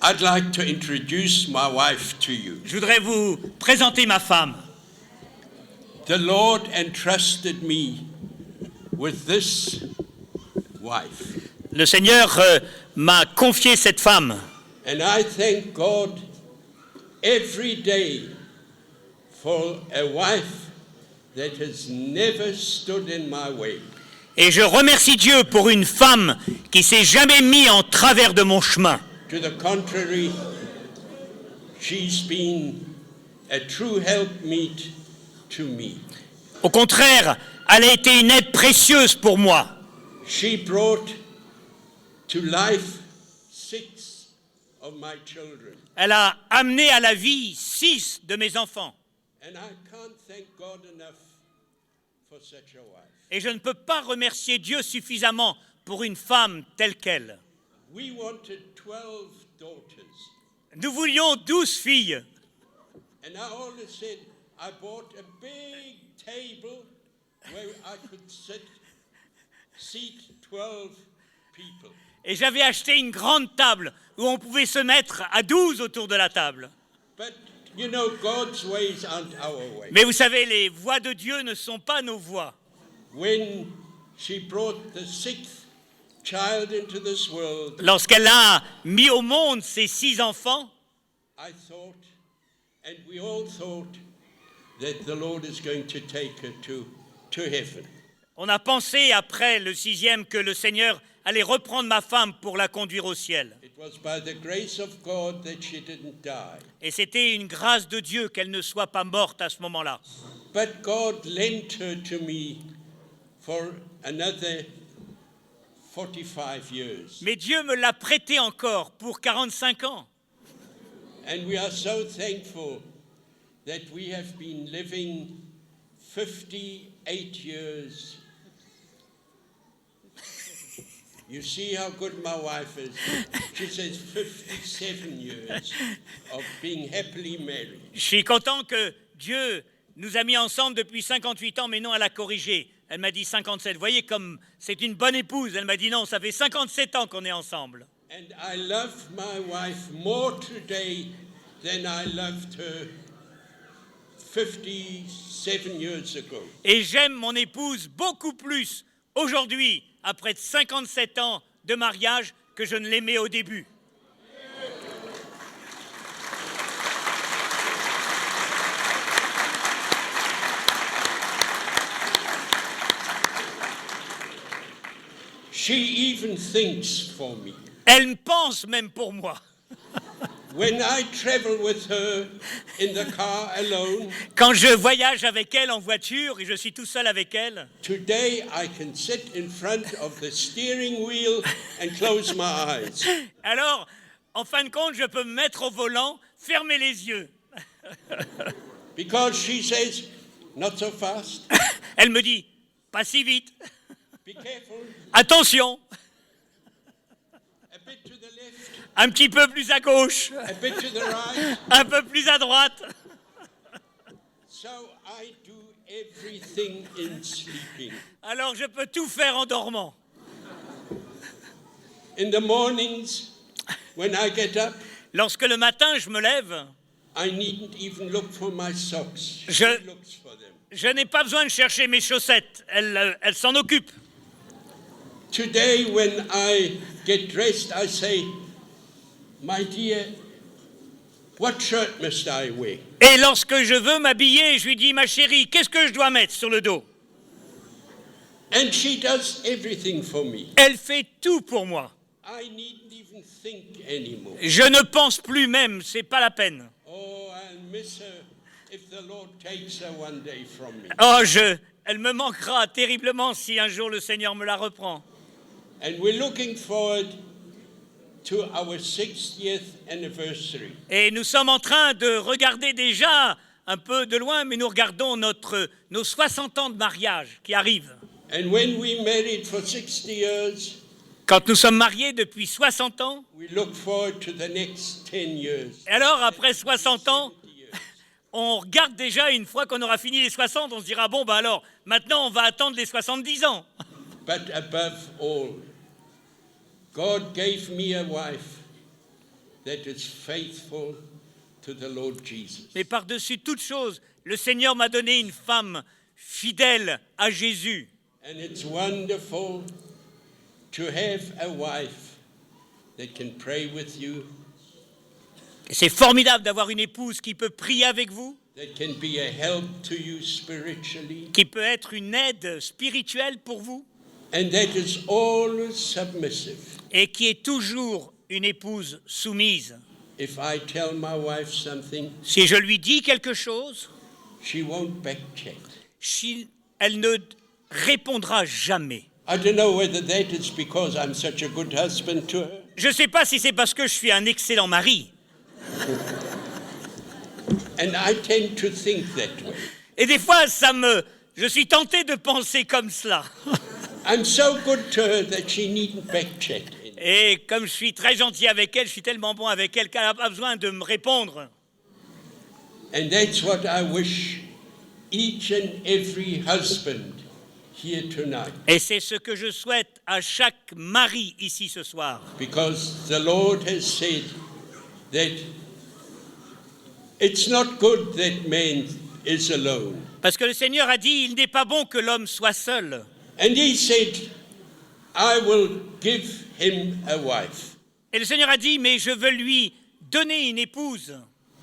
I'd like to introduce my wife to you. Je voudrais vous présenter ma femme. The Lord entrusted me with this wife. Le Seigneur m'a confié cette femme. And I thank God every day for a wife that has never stood in my way. Et je remercie Dieu pour une femme qui s'est jamais mise en travers de mon chemin. To the contrary, she's been a true helpmeet to me. Au contraire, elle a été une aide précieuse pour moi. She brought to life 6 of my children. Elle a amené à la vie 6 de mes enfants. And I can't thank God enough for such a wife. Et je ne peux pas remercier Dieu suffisamment pour une femme telle qu'elle. We wanted 12 daughters. Nous voulions 12 filles. And I always said, I bought a big table where I could seat 12 people. Et j'avais acheté une grande table où on pouvait se mettre à 12 autour de la table. But you know, God's ways aren't our ways. Mais vous savez, les voies de Dieu ne sont pas nos voies. When she brought the 6th child into this world, Lorsqu'elle a mis au monde ses 6 enfants, I thought, and we all thought, that the Lord is going to take her to heaven. on a pensé après le 6e que le Seigneur allait reprendre ma femme pour la conduire au ciel. It was by the grace of God that she didn't die. Et c'était une grâce de Dieu qu'elle ne soit pas morte à ce moment-là. But God lent her to me for another 45 years. Mais Dieu me l'a prêtée encore pour 45 ans. And we are so thankful that we have been living 58 years. You see how good my wife is. She says 57 years of being happily married. Je suis content que Dieu nous a mis ensemble depuis 58 ans, mais non, elle a corrigé. Elle m'a dit 57. Vous voyez comme c'est une bonne épouse. Elle m'a dit non, ça fait 57 ans qu'on est ensemble. And I love my wife more today than I loved her 57 years ago. Et j'aime mon épouse beaucoup plus aujourd'hui, après 57 ans de mariage, que je ne l'aimais au début. She even thinks for me. Elle pense même pour moi. When I travel with her in the car alone, Quand je voyage avec elle en voiture et je suis tout seul avec elle, today I can sit in front of the steering wheel and close my eyes. alors, en fin de compte, je peux me mettre au volant, fermer les yeux. Because she says, not so fast, Elle me dit, pas si vite, be careful, attention, a bit to the left, un petit peu plus à gauche, a bit to the right. un peu plus à droite. So I do everything in sleeping. Alors je peux tout faire en dormant. In the mornings, when I get up, Lorsque le matin je me lève, I needn't even look for my socks. She Je- looks for them. je n'ai pas besoin de chercher mes chaussettes. Elle s'en occupe. Today, when I get dressed, I say, my dear, what shirt must I wear? Et lorsque je veux m'habiller, je lui dis, ma chérie, qu'est-ce que je dois mettre sur le dos? And she does everything for me. Elle fait tout pour moi. I needn't even think anymore. Je ne pense plus même, c'est pas la peine. Oh, I'll miss her if the Lord takes her one day from me. Oh, elle me manquera terriblement si un jour le Seigneur me la reprend. And we're looking forward to our 60th anniversary. Et nous sommes en train de regarder déjà un peu de loin, mais nous regardons nos 60 ans de mariage qui arrivent. And when we married for 60 years, Quand nous sommes mariés depuis 60 ans, we look forward to the next 10 years. et alors après 60 ans, 70 years. on regarde déjà une fois qu'on aura fini les 60, on se dira, bon, bah alors, maintenant on va attendre les 70 ans. But above all, God gave me a wife that is faithful to the Lord Jesus. Mais par-dessus toute chose, le Seigneur m'a donné une femme fidèle à Jésus. And it's wonderful to have a wife that can pray with you, Et c'est formidable d'avoir une épouse qui peut prier avec vous, that can be a help to you spiritually, qui peut être une aide spirituelle pour vous, and that is always submissive. et qui est toujours une épouse soumise. If I tell my wife something, Si je lui dis quelque chose, she won't backchat. elle ne répondra jamais. I don't know whether that is because I'm such a good husband to her, Je ne sais pas si c'est parce que je suis un excellent mari. and I tend to think that way. Et des fois, je suis tenté de penser comme cela. I'm so good to her that she needn't backchat. Et comme je suis très gentil avec elle, je suis tellement bon avec elle qu'elle n'a pas besoin de me répondre. And that's what I wish each and every husband here tonight. Et c'est ce que je souhaite à chaque mari ici ce soir. Because the Lord has said that it's not good that man is alone. Parce que le Seigneur a dit, il n'est pas bon que l'homme soit seul. And he said, I will give him a wife. Et le Seigneur a dit, mais je veux lui donner une épouse.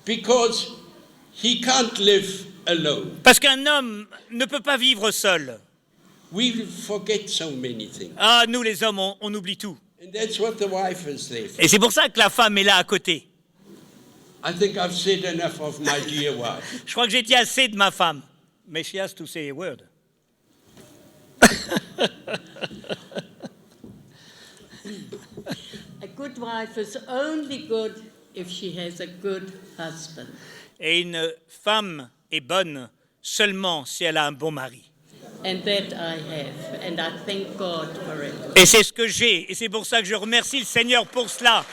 Because he can't live alone. Parce qu'un homme ne peut pas vivre seul. We forget so many things. Ah, nous les hommes, on oublie tout. And that's what the wife is there for. Et c'est pour ça que la femme est là à côté. I think I've said enough of my dear wife. Je crois que j'ai dit assez de ma femme. Mais she has to say a word. A good wife is only good if she has a good husband. Et une femme est bonne seulement si elle a un bon mari. And that I have, and I thank God for it. Et c'est ce que j'ai. Et c'est pour ça que je remercie le Seigneur pour cela.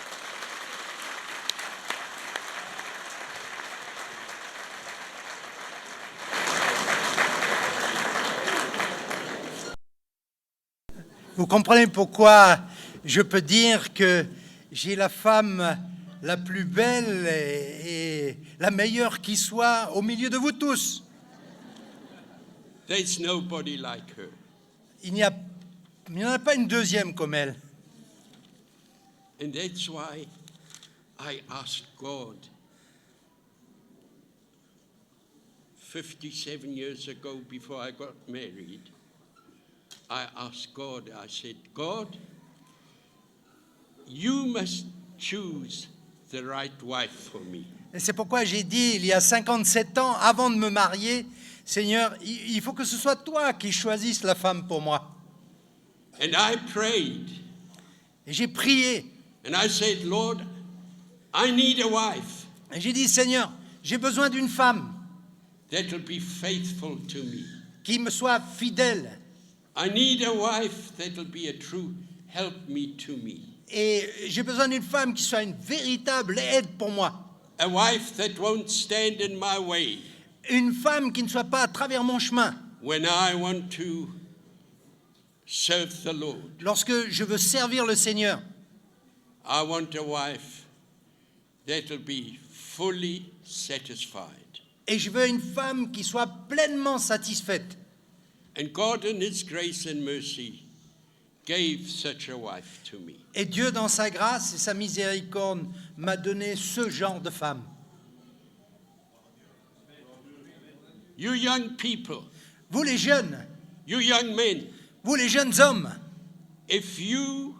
Vous comprenez pourquoi je peux dire que j'ai la femme la plus belle et la meilleure qui soit au milieu de vous tous. There's nobody like her. Il n'y en a pas une deuxième comme elle. And that's why I asked God 57 years ago before I got married. I asked God, I said, God, you must choose the right wife for me. Et c'est pourquoi j'ai dit, il y a 57 ans, avant de me marier, Seigneur, il faut que ce soit toi qui choisisses la femme pour moi. And I prayed, Et j'ai prié. and I said, Lord, I need a wife Et j'ai dit, Seigneur, j'ai besoin d'une femme that will be faithful to me. qui me soit fidèle. I need a wife that will be a true help me to me. Et j'ai besoin d'une femme qui soit une véritable aide pour moi. A wife that won't stand in my way Une femme qui ne soit pas à travers mon chemin. when I want to serve the Lord. Lorsque je veux servir le Seigneur, I want a wife that will be fully satisfied. et je veux une femme qui soit pleinement satisfaite. And God in His grace and mercy gave such a wife to me. Et Dieu, dans sa grâce et sa miséricorde, m'a donné ce genre de femme. You young people, Vous les jeunes, you young men, vous les jeunes hommes, if you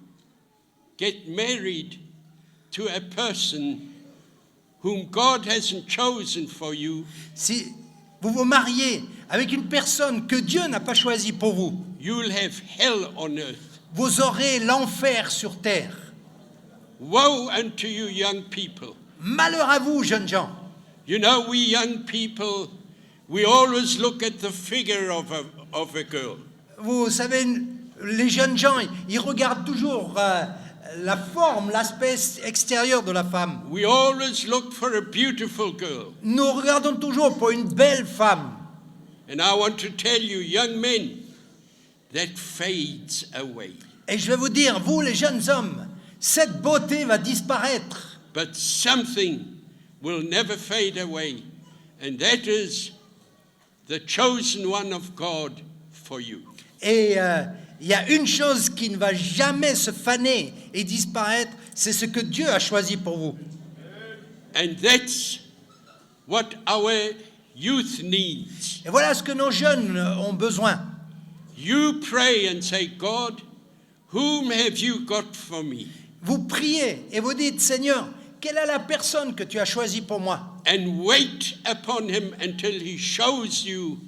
get married to a person whom God hasn't chosen for you, si vous vous mariez avec une personne que Dieu n'a pas choisie pour vous, you'll have hell on earth. vous aurez l'enfer sur terre. Woe unto you young people. Malheur à vous, jeunes gens. You know, we young people, we always look at the figure of a girl. Vous savez, les jeunes gens, ils regardent toujours la forme, l'aspect extérieur de la femme. We always look for a beautiful girl. Nous regardons toujours pour une belle femme. And I want to tell you, young men, that fades away. Et je vais vous dire, vous les jeunes hommes, cette beauté va disparaître. but something will never fade away, and that is the chosen one of God for you. Et il y a une chose qui ne va jamais se faner et disparaître, c'est ce que Dieu a choisi pour vous. And that's what our youth needs. Et voilà ce que nos jeunes ont besoin. You pray and say, God, whom have you got for me? Vous priez et vous dites, Seigneur, quelle est la personne que tu as choisie pour moi? And wait upon him until he shows you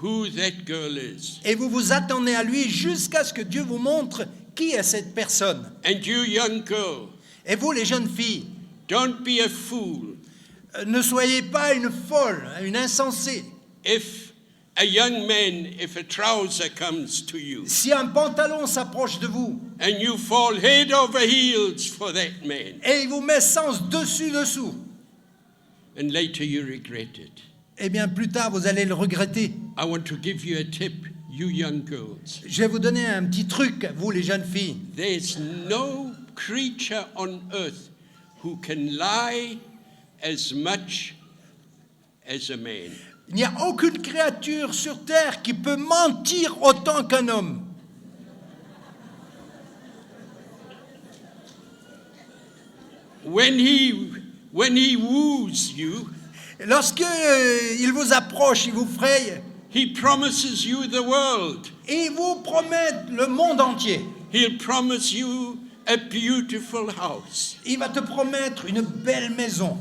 who that girl is. Et vous vous attendez à lui jusqu'à ce que Dieu vous montre qui est cette personne. And you young girl, Et vous, les jeunes filles, don't be a fool. ne soyez pas une folle, une insensée. If a young man, if a trouser comes to you, Si un pantalon s'approche de vous and you fall head over heels for that man, et il vous met sens dessus-dessous, and later you regret it. eh bien plus tard vous allez le regretter. I want to give you a tip, you young girls. Je vais vous donner un petit truc, vous les jeunes filles. There's no creature on earth who can lie as much as a man. Il n'y a aucune créature sur terre qui peut mentir autant qu'un homme. When he woos you, Lorsque il vous approche, il vous fraye, he promises you the world. et il vous promet le monde entier. He'll promise you a beautiful house. Il va te promettre une belle maison.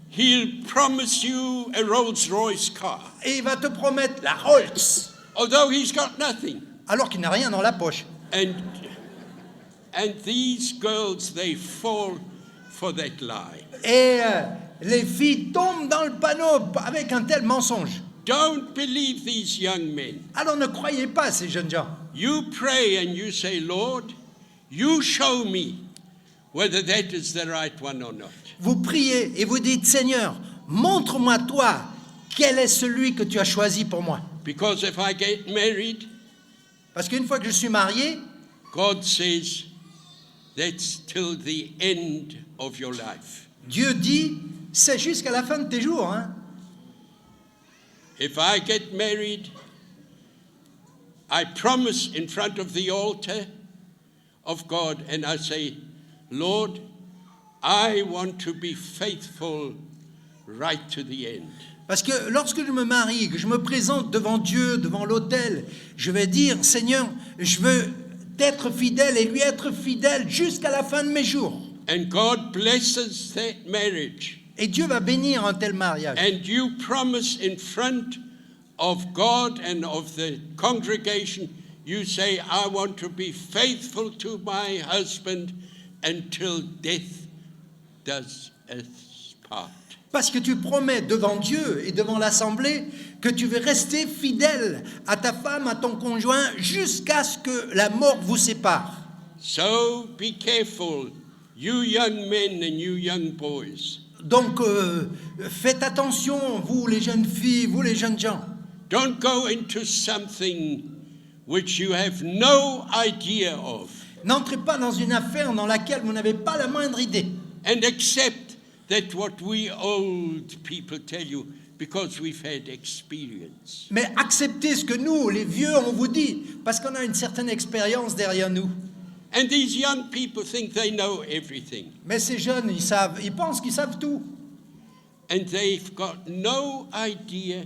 He'll promise you a Rolls-Royce car, Et il va te promettre la Rolls, although he's got nothing. alors qu'il n'a rien dans la poche. And these girls, they fall for that lie. Et les filles tombent dans le panneau avec un tel mensonge. Don't believe these young men. Alors ne croyez pas à ces jeunes gens. You pray and you say, Lord, you show me whether that is the right one or not. Vous priez et vous dites, Seigneur, montre-moi toi, quel est celui que tu as choisi pour moi. Because if I get married, Parce qu'une fois que je suis marié, God says that's till the end of your life. Dieu dit, c'est jusqu'à la fin de tes jours. Hein. If I get married, I promise in front of the altar of God and I say, Lord, I want to be faithful right to the end. Parce que lorsque je me marie, que je me présente devant Dieu, devant l'autel, je vais dire, Seigneur, je veux être fidèle et lui être fidèle jusqu'à la fin de mes jours. And God blesses that marriage. Et Dieu va bénir un tel mariage. And you promise in front of God and of the congregation, you say, I want to be faithful to my husband until death does us part. Parce que tu promets devant Dieu et devant l'Assemblée que tu veux rester fidèle à ta femme, à ton conjoint, jusqu'à ce que la mort vous sépare. So be careful, you young men and you young boys. Donc, faites attention, vous les jeunes filles, vous les jeunes gens. Don't go into something which you have no idea of N'entrez pas dans une affaire dans laquelle vous n'avez pas la moindre idée. and accept that what we old people tell you because we've had experience. Mais acceptez ce que nous, les vieux, on vous dit, parce qu'on a une certaine expérience derrière nous. And these young people think they know everything. Mais ces jeunes, ils pensent qu'ils savent tout. And they've got no idea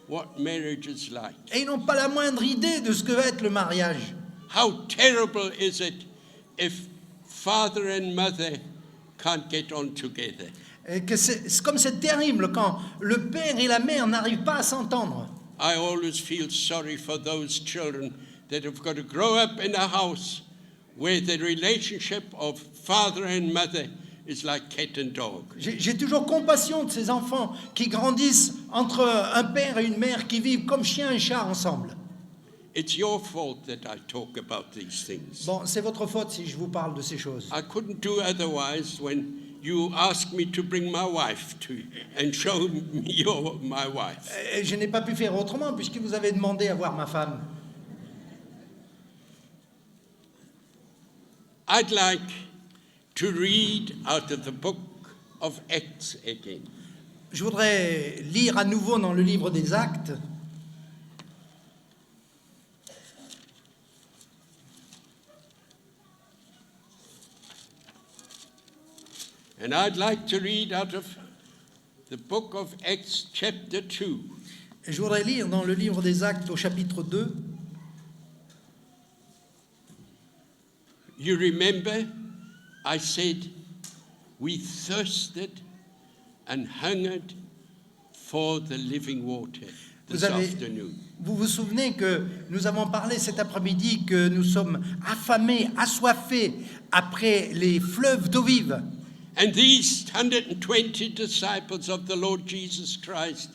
what marriage is like. Et ils n'ont pas la moindre idée de ce que va être le mariage. How terrible is it if father and mother can't get on together? Et que comme c'est terrible quand le père et la mère n'arrivent pas à s'entendre. I always feel sorry for those children that have got to grow up in a house where the relationship of father and mother is like cat and dog. J'ai toujours compassion de ces enfants qui grandissent entre un père et une mère qui vivent comme chien et chat ensemble. It's your fault that I talk about these things. Bon, c'est votre faute si je vous parle de ces choses. I couldn't do otherwise when you asked me to bring my wife to and show me my wife. Et je n'ai pas pu faire autrement puisque vous avez demandé à voir ma femme. I'd like to read out of the book of Acts again. Je voudrais lire à nouveau dans le livre des Actes. And I'd like to read out of the book of Acts chapter 2. Et je voudrais lire dans le livre des Actes au chapitre 2. You remember, I said, we thirsted and hungered for the living water this afternoon. Vous vous souvenez que nous avons parlé cet après-midi que nous sommes affamés, assoiffés après les fleuves d'eau vive. And these 120 disciples of the Lord Jesus Christ,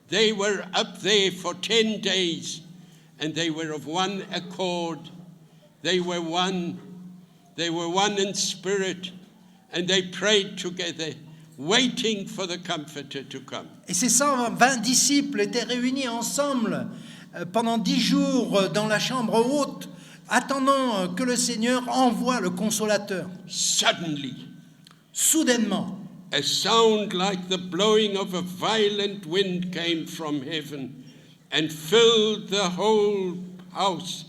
they were up there for 10 days, and they were of one accord. They were one in spirit, and they prayed together, waiting for the Comforter to come. Et ces 120 disciples étaient réunis ensemble pendant 10 jours dans la chambre haute, attendant que le Seigneur envoie le Consolateur. Suddenly, Soudainement, a sound like the blowing of a violent wind came from heaven and filled the whole house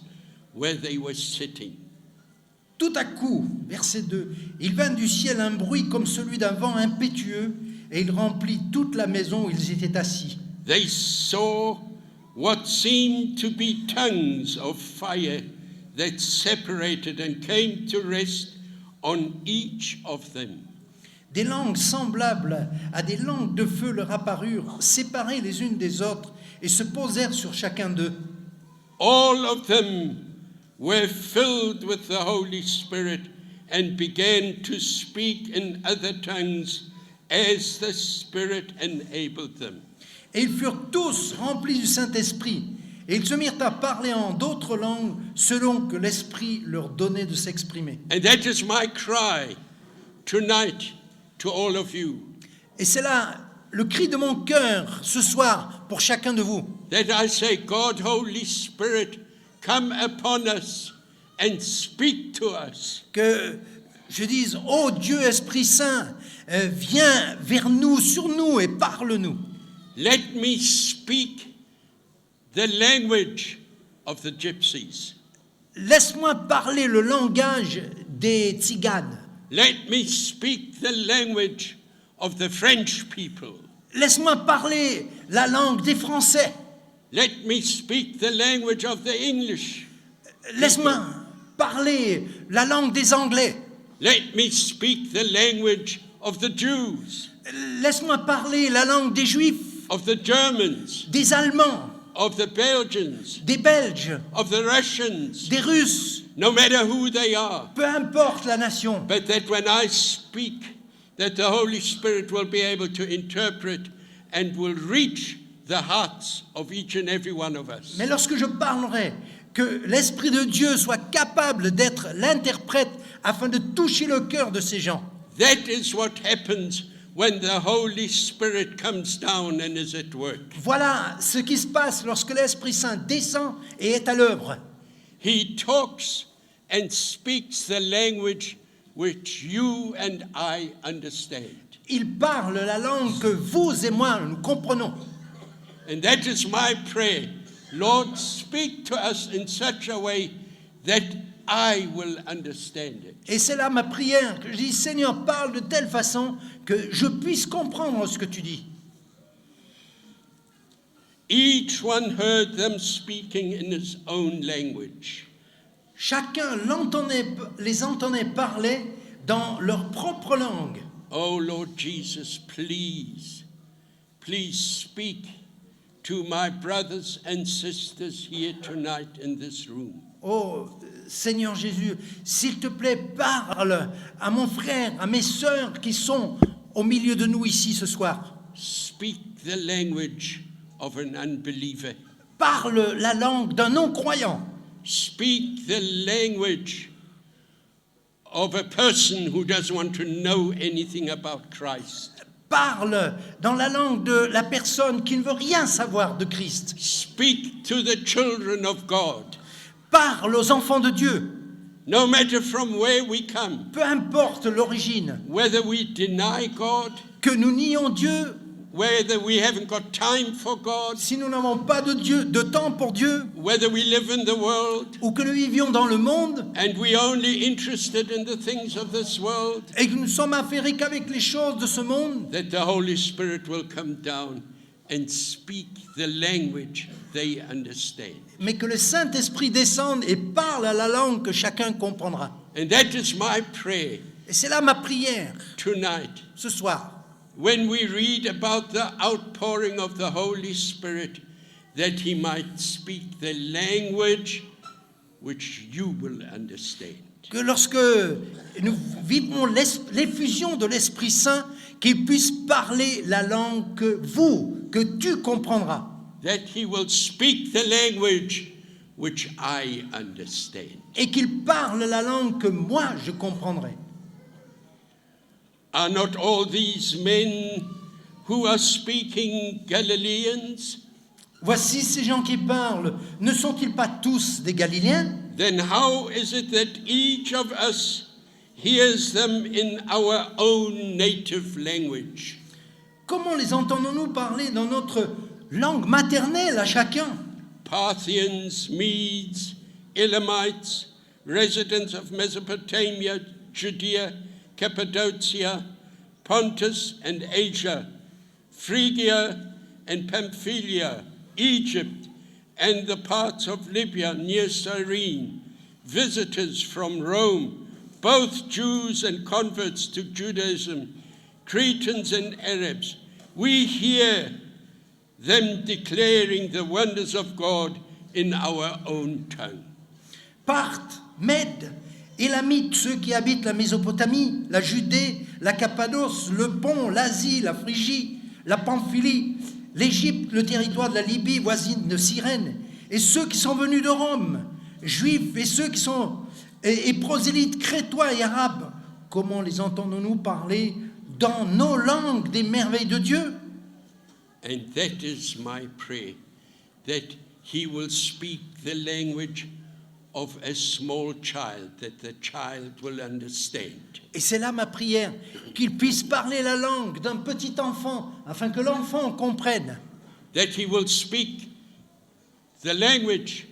where they were sitting. tout à coup, verset 2, il vint du ciel un bruit comme celui d'un vent impétueux et il remplit toute la maison où ils étaient assis. They saw what seemed to be tongues of fire that separated and came to rest on each of them. Des langues semblables à des langues de feu leur apparurent, séparées les unes des autres, et se posèrent sur chacun d'eux. All of them were filled with the Holy Spirit and began to speak in other tongues as the Spirit enabled them. Et ils furent tous remplis du Saint-Esprit, et ils se mirent à parler en d'autres langues selon que l'Esprit leur donnait de s'exprimer. And that is my cry tonight to all of you, Et c'est là le cri de mon cœur ce soir pour chacun de vous. that I say, God, Holy Spirit, come upon us and speak to us. Que je dise, ô Dieu Esprit Saint, viens vers nous, sur nous et parle-nous. Let me speak the language of the gypsies. Laisse-moi parler le langage des tziganes. Let me speak the language of the French people. Laisse-moi parler la langue des Français. Let me speak the language of the English. Laisse-moi parler la langue des Anglais. Let me speak the language of the Jews, Laisse-moi parler la langue des Juifs, of the Germans, des Allemands, of the Belgians, des Belges, of the Russians, des Russes, no matter who they are. peu importe la nation. But that when I speak, that the Holy Spirit will be able to interpret and will reach the hearts of each and every one of us. Mais lorsque je parlerai, que l'Esprit de Dieu soit capable d'être l'interprète afin de toucher le cœur de ces gens. That is what happens when the Holy Spirit comes down and is at work. Voilà ce qui se passe lorsque l'Esprit Saint descend et est à l'œuvre. He talks and speaks the language which you and I understand. Il parle la langue que vous et moi nous comprenons. And that is my prayer. Lord, speak to us in such a way that I will understand it. Et c'est là ma prière, que je dis, Seigneur, parle de telle façon que je puisse comprendre ce que tu dis. Each one heard them speaking in his own language. Chacun les entendait parler dans leur propre langue. Oh Lord Jesus, please speak to my brothers and sisters here tonight in this room. Oh Seigneur Jésus, s'il te plaît, parle à mon frère, à mes sœurs qui sont au milieu de nous ici ce soir. Speak the language of an unbeliever. Parle la langue d'un non-croyant. Speak the language of a person who doesn't want to know anything about Christ. Parle dans la langue de la personne qui ne veut rien savoir de Christ. Speak to the children of God. Parle aux enfants de Dieu. No matter from where we come, peu importe l'origine, whether we deny God, que nous nions Dieu, whether we haven't got time for God, si nous n'avons pas de temps pour Dieu, whether we live in the world ou que nous vivions dans le monde and we only interested in the things of this world, et que nous sommes affairés qu'avec les choses de ce monde, that the Holy Spirit will come down and speak the language they understand. mais que le Saint-Esprit descende et parle à la langue que chacun comprendra. And that is my prayer Et c'est là ma prière tonight. ce soir. When we read about the outpouring of the Holy Spirit, that he might speak the language which you will understand. Que lorsque nous vivons l'effusion de l'Esprit Saint, qu'il puisse parler la langue que tu comprendras. That he will speak the language which I understand. Et qu'il parle la langue que moi je comprendrai. Are not all these men who are speaking Galileans? Voici ces gens qui parlent, ne sont-ils pas tous des Galiléens? Then how is it that each of us hears them in our own native language? Comment les entendons-nous parler dans notre langue maternelle à chacun? Parthians, Medes, Elamites, residents of Mesopotamia, Judea, Cappadocia, Pontus and Asia, Phrygia and Pamphylia, Egypt and the parts of Libya near Cyrene, visitors from Rome, both Jews and converts to Judaism, Cretans and Arabs. We hear them declaring the wonders of God in our own tongue. Parthes, Mèdes, Élamites, ceux qui habitent la Mésopotamie, la Judée, la Cappadoce, le Pont, l'Asie, la Phrygie, la Pamphylie, l'Égypte, le territoire de la Libye voisine de Cyrène, et ceux qui sont venus de Rome, juifs, et ceux qui sont et prosélytes, crétois et arabes, comment les entendons-nous parler dans nos langues des merveilles de Dieu? And that is my prayer, that he will speak the language of a small child, that the child will understand. Et c'est là ma prière, qu'il puisse parler la langue d'un petit enfant, afin que l'enfant comprenne. That he will speak the language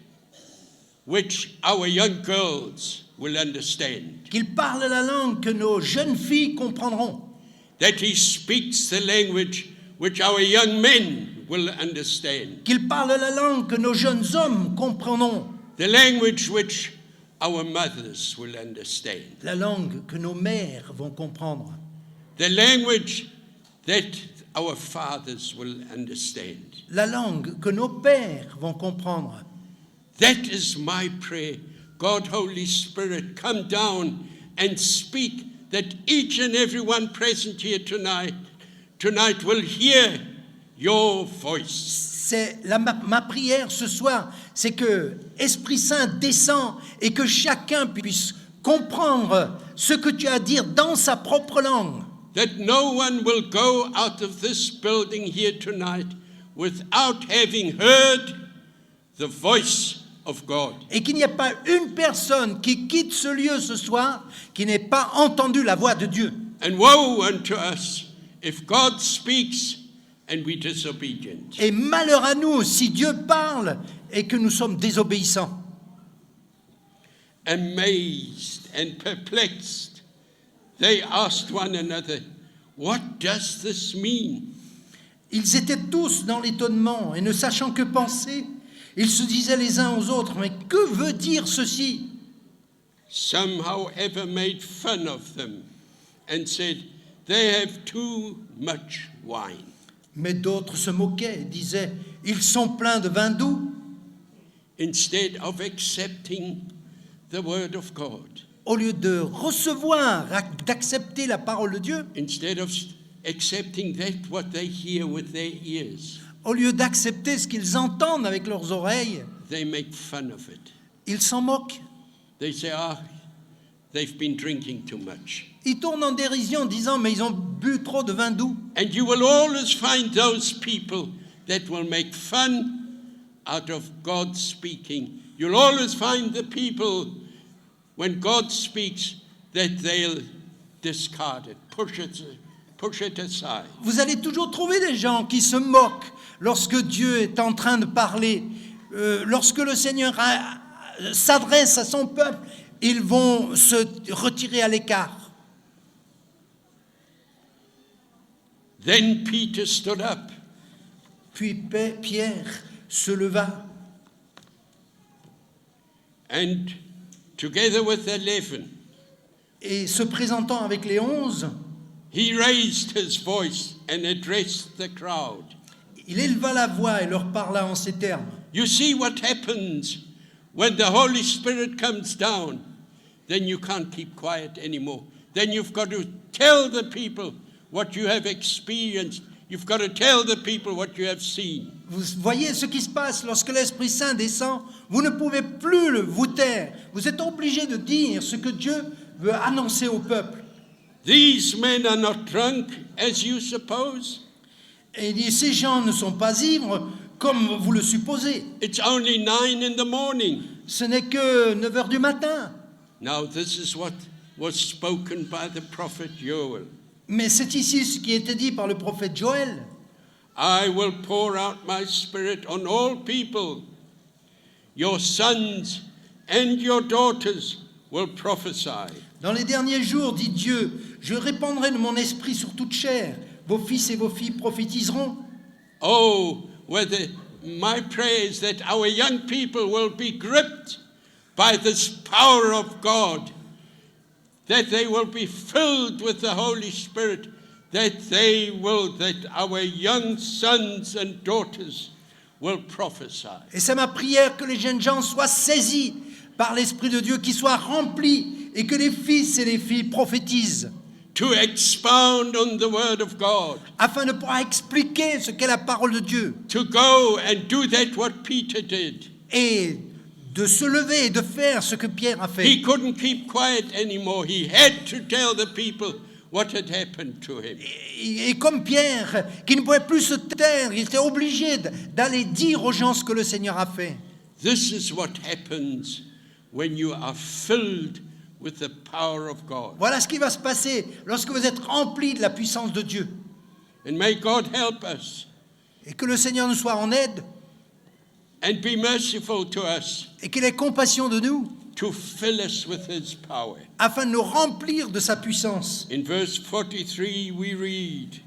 which our young girls will understand. Qu'il parle la langue que nos jeunes filles comprendront. That he speaks the language which our young men will understand. Qu'il parle la langue que nos jeunes hommes comprendront. The language which our mothers will understand. La langue que nos mères vont comprendre. The language that our fathers will understand. La langue que nos pères vont comprendre. That is my prayer. God, Holy Spirit, come down and speak, that each and every one present here tonight will hear your voice. C'est ma prière ce soir, c'est que Esprit Saint descend et que chacun puisse comprendre ce que tu as à dire dans sa propre langue. That no one will go out of this building here tonight without having heard the voice of God. Et qu'il n'y ait pas une personne qui quitte ce lieu ce soir qui n'ait pas entendu la voix de Dieu. And woe unto us if God speaks and we disobedient. Et malheur à nous si Dieu parle et que nous sommes désobéissants. Amazed and perplexed, they asked one another, what does this mean? Ils étaient tous dans l'étonnement et ne sachant que penser, ils se disaient les uns aux autres, mais que veut dire ceci? Some, however, made fun of them and said, they have too much wine. Mais d'autres se moquaient et disaient, ils sont pleins de vin doux. Instead of accepting the word of God, Au lieu de recevoir, d'accepter la parole de Dieu, instead of accepting that what they hear with their ears, au lieu d'accepter ce qu'ils entendent avec leurs oreilles, they make fun of it. ils s'en moquent. They say, they've been drinking too much. Ils tournent en dérision en disant, mais ils ont bu trop de vin doux. And you will always find those people that will make fun out of God speaking. You'll always find the people when God speaks, that they'll discard it, push it aside. Vous allez toujours trouver des gens qui se moquent lorsque Dieu est en train de parler. Lorsque le Seigneur s'adresse à son peuple, ils vont se retirer à l'écart. Then Peter stood up. Puis Pierre se leva And together with 11, et se présentant avec les 11, he raised his voice and addressed the crowd. il éleva la voix et leur parla en ces termes. You see what happens when the Holy Spirit comes down, then you can't keep quiet anymore. Then you've got to tell the people what you have experienced. You've got to tell the people what you have seen. Vous voyez ce qui se passe lorsque l'Esprit Saint descend. Vous ne pouvez plus vous taire. Vous êtes obligé de dire ce que Dieu veut annoncer au peuple. These men are not drunk, as you suppose. Et il dit, ces gens ne sont pas ivres comme vous le supposez. It's only 9 in the morning. Ce n'est que 9 heures du matin. Now this is what was spoken by the prophet Joel. Mais c'est ici ce qui était dit par le prophète Joël. I will pour out my spirit on all people. Your sons and your daughters will prophesy. Dans les derniers jours, dit Dieu, je répandrai de mon esprit sur toute chair. Vos fils et vos filles prophétiseront. Oh, whether my prayer is that our young people will be gripped by this power of God, that they will be filled with the Holy Spirit, that our young sons and daughters will prophesy. Et c'est ma prière que les jeunes gens soient saisis par l'Esprit de Dieu, qu'ils soient remplis et que les fils et les filles prophétisent. To expound on the word of God. Afin de pouvoir expliquer ce qu'est la parole de Dieu. To go and do that what Peter did. Et de se lever et de faire ce que Pierre a fait. He couldn't keep quiet anymore. He had to tell the people what had happened to him. Et comme Pierre, qui ne pouvait plus se taire, il était obligé d'aller dire aux gens ce que le Seigneur a fait. This is what happens when you are filled with the power of God. Voilà ce qui va se passer lorsque vous êtes remplis de la puissance de Dieu. And may God help us. Et que le Seigneur nous soit en aide. And be merciful to us. Et qu'il ait compassion de nous. To fill us with his power. Afin de nous remplir de sa puissance. In verse 43 we read.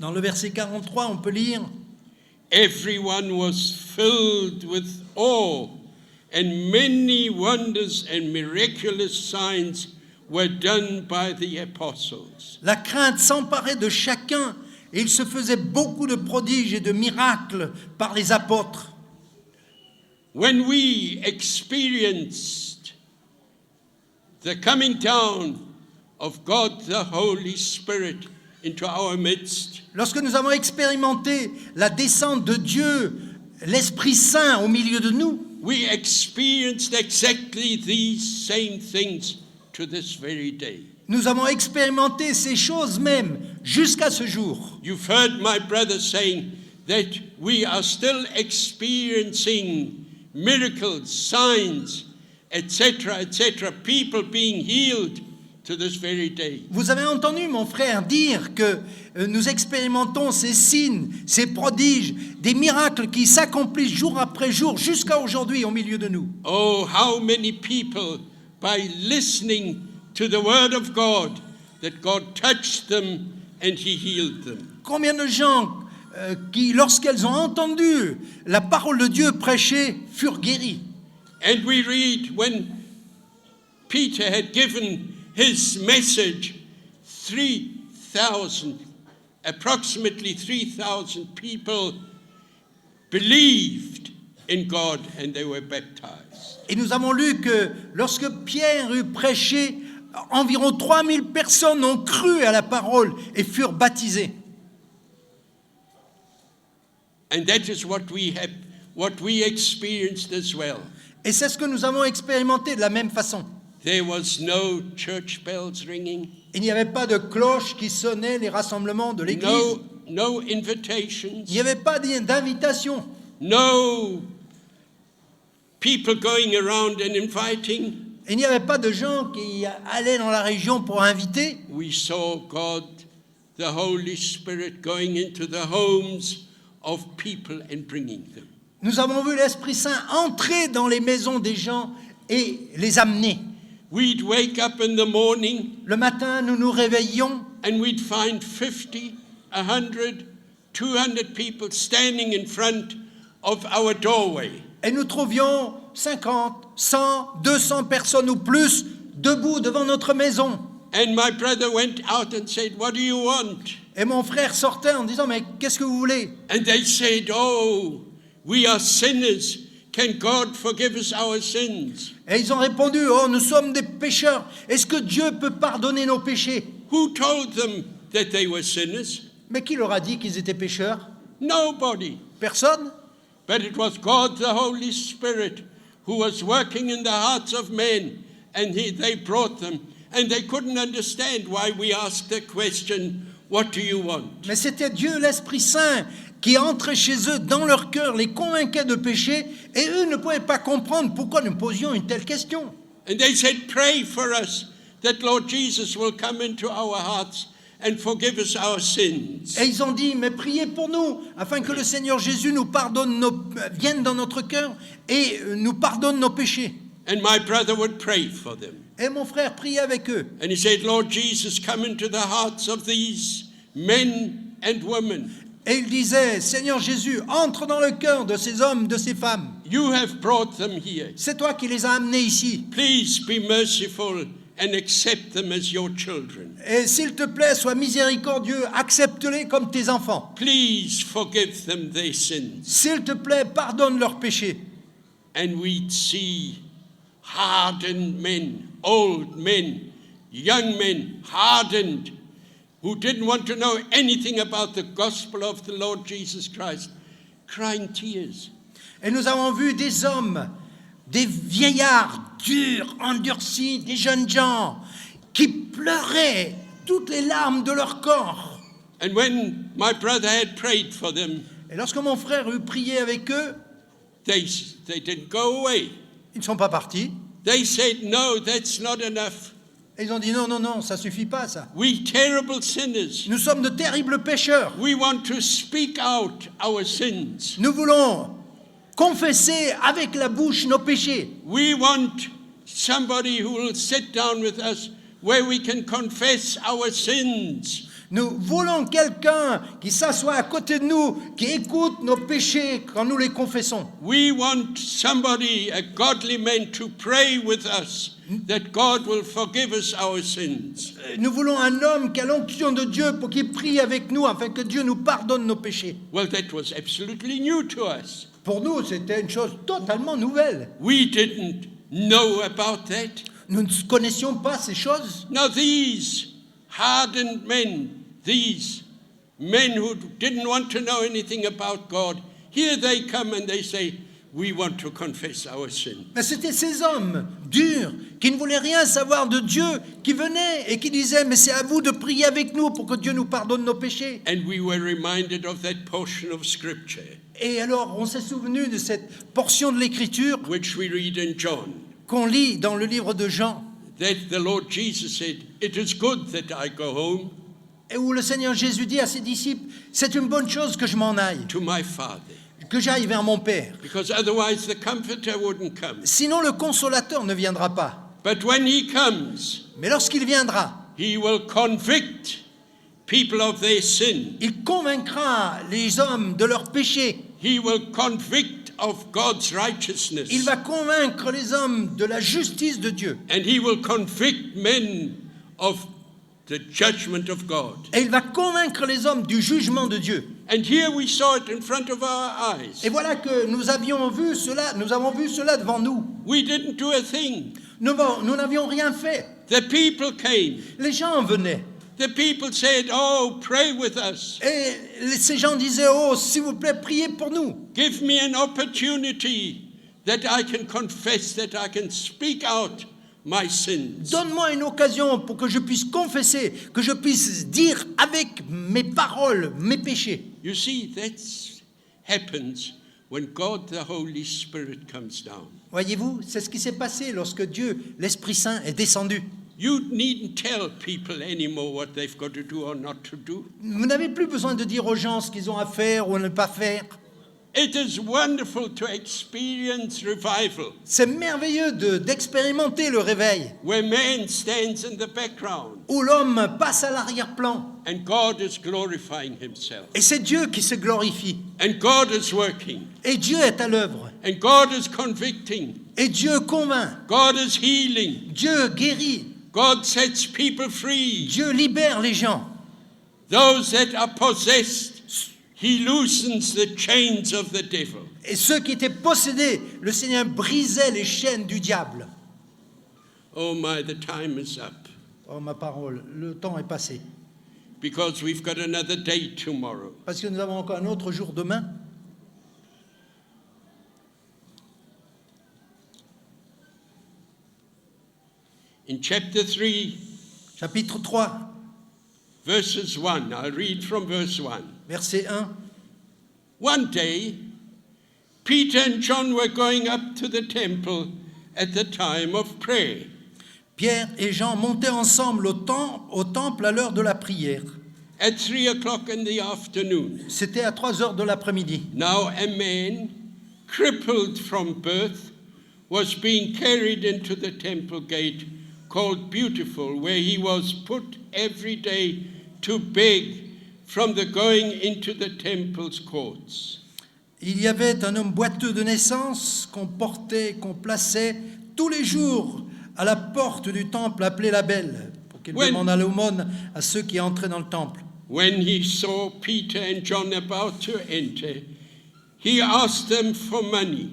Dans le verset 43, on peut lire. Everyone was filled with awe, and many wonders and miraculous signs were done by the apostles. La crainte s'emparait de chacun, et il se faisait beaucoup de prodiges et de miracles par les apôtres. When we experienced the coming down of God the Holy Spirit into our midst, lorsque nous avons expérimenté la descente de Dieu, l'Esprit Saint au milieu de nous, we experienced exactly these same things to this very day. nous avons expérimenté ces choses mêmes jusqu'à ce jour. You've heard my brother saying that we are still experiencing miracles, signs, etc., etc., people being healed to this very day. Vous avez entendu mon frère dire que nous expérimentons ces signes, ces prodiges, des miracles qui s'accomplissent jour après jour jusqu'à aujourd'hui au milieu de nous. Oh, how many people, by listening to the word of God, that God touched them and he healed them. Combien de gens qui, lorsqu'elles ont entendu la parole de Dieu prêchée, furent guéris. And we read when Peter had given his message, 3,000, approximately 3,000 people believed in God and they were baptized. Et nous avons lu que lorsque Pierre eut prêché, environ 3000 personnes ont cru à la parole et furent baptisées. And that is what we experienced as well. Et c'est ce que nous avons expérimenté de la même façon. There was no church bells ringing. Il n'y avait pas de cloche qui sonnait les rassemblements de l'Église. No invitations. Il n'y avait pas d'invitation. No people going around and inviting. Il n'y avait pas de gens qui allaient dans la région pour inviter. We saw God, the Holy Spirit, going into the homes of people and bringing them. Nous avons vu l'Esprit Saint entrer dans les maisons des gens et les amener. We'd wake up in the morning Le matin, nous nous réveillions and we'd find 50, 100, 200 people standing in front of our doorway. et nous trouvions 50, 100, 200 personnes ou plus debout devant notre maison. And my brother went out and said, "What do you want?" Et mon frère sortait en disant, mais qu'est-ce que vous voulez? And they said, "Oh, we are sinners. Can God forgive us our sins?" Et ils ont répondu, oh, nous sommes des pécheurs. Est-ce que Dieu peut pardonner nos péchés? Who told them that they were sinners? Mais qui leur a dit qu'ils étaient pécheurs? Nobody. Personne. But it was God, the Holy Spirit, who was working in the hearts of men, and they brought them. And they couldn't understand why we asked the question, "What do you want?" Mais c'était Dieu, l'Esprit Saint, qui entrait chez eux dans leur cœur, les convainquait de péché, et eux ne pouvaient pas comprendre pourquoi nous posions une telle question. And they said, "Pray for us that Lord Jesus will come into our hearts and forgive us our sins." Et ils ont dit, mais priez pour nous, afin que le Seigneur Jésus nous pardonne vienne dans notre cœur et nous pardonne nos péchés. And my brother would pray for them. Et mon frère priait avec eux. And he said, "Lord Jesus, come into the hearts of these men and women. Et il disait, Seigneur Jésus, entre dans le cœur de ces hommes, de ces femmes. You have brought them here. C'est toi qui les as amenés ici. Please be merciful and accept them as your children. Et s'il te plaît, sois miséricordieux, accepte-les comme tes enfants. Please forgive them their sins." S'il te plaît, pardonne leurs péchés. And we'd see hardened men, old men, young men, hardened, who didn't want to know anything about the gospel of the Lord Jesus Christ, crying tears. Et nous avons vu des hommes, des vieillards durs, endurcis, des jeunes gens qui pleuraient toutes les larmes de leur corps. And when my brother had prayed for them, Et lorsque mon frère eut prié avec eux, they didn't go away. ils ne sont pas partis. They said, "No, that's not enough. Et ils ont dit non, non, non, ça suffit pas ça. We terrible sinners. Nous sommes de terribles pécheurs. We want to speak out our sins. Nous voulons confesser avec la bouche nos péchés. We want somebody who will sit down with us where we can confess our sins." Nous voulons quelqu'un qui s'assoit à côté de nous, qui écoute nos péchés quand nous les confessons. We want somebody, a godly man, to pray with us that God will forgive us our sins. Nous voulons un homme qui a l'onction de Dieu pour qu'il prie avec nous afin que Dieu nous pardonne nos péchés. Well, that was absolutely new to us. Pour nous, c'était une chose totalement nouvelle. We didn't know about that. Nous ne connaissions pas ces choses. Now these hardened men, these men who didn't want to know anything about God, here they come and they say, "We want to confess our sin." Mais c'était ces hommes durs qui ne voulaient rien savoir de Dieu qui venaient et qui disaient mais c'est à vous de prier avec nous pour que Dieu nous pardonne nos péchés. And we were reminded of that portion of scripture Et alors on s'est souvenu de cette portion de l'Écriture which we read in John, qu'on lit dans le livre de Jean, that the Lord Jesus said, "It is good that I go home et où le Seigneur Jésus dit à ses disciples, c'est une bonne chose que je m'en aille, to my Father, que j'aille vers mon Père. because otherwise the Comforter wouldn't come. Sinon le Consolateur ne viendra pas. But when he comes, Mais lorsqu'il viendra, he will convict people of their sin. il convaincra les hommes de leurs péchés. He will convict of God's righteousness. Il va convaincre les hommes de la justice de Dieu. And he will convict men of the judgment of God. Et il va convaincre les hommes du jugement de Dieu. And here we saw it in front of our eyes. Et voilà que nous avons vu cela devant nous. We didn't do a thing. Nous n'avions rien fait. The people came. Les gens venaient. The people said, "Oh, pray with us. Et ces gens disaient, oh, s'il vous plaît, priez pour nous. Give me an opportunity that I can confess, that I can speak out my sins." Donne-moi une occasion pour que je puisse confesser, que je puisse dire avec mes paroles mes péchés. You see, that happens when God, the Holy Spirit, comes down. Voyez-vous, c'est ce qui s'est passé lorsque Dieu, l'Esprit Saint, est descendu. You needn't tell people anymore what they've got to do or not to do. Vous n'avez plus besoin de dire aux gens ce qu'ils ont à faire ou à ne pas faire. It is wonderful to experience revival C'est merveilleux d'expérimenter le réveil, where man stands in the background où l'homme passe à l'arrière-plan. and God is glorifying himself. Et c'est Dieu qui se glorifie. And God is working. Et Dieu est à l'œuvre. And God is convicting. Et Dieu convainc. God is healing. Dieu guérit. God sets people free. Dieu libère les gens. Those that are possessed, he loosens the chains of the devil. Et ceux qui étaient possédés, le Seigneur brisait les chaînes du diable. Oh my, the time is up. Oh ma parole, le temps est passé. Because we've got another day tomorrow. Parce que nous avons encore un autre jour demain. In chapter 3, Chapitre 3, verses 1, I'll read from verse 1. verset 1. One day, Peter and John were going up to the temple at the time of prayer. Pierre et Jean montaient ensemble au temple à l'heure de la prière. At 3 o'clock in the afternoon. C'était à 3 heures de l'après-midi. Now a man, crippled from birth, was being carried into the temple gate called Beautiful, where he was put every day to beg from the going into the temple's courts. Il y avait un homme boiteux de naissance qu'on plaçait tous les jours à la porte du temple appelé la Belle, pour qu'il demande l'aumône à ceux qui entraient dans le temple. When he saw Peter and John about to enter, he asked them for money.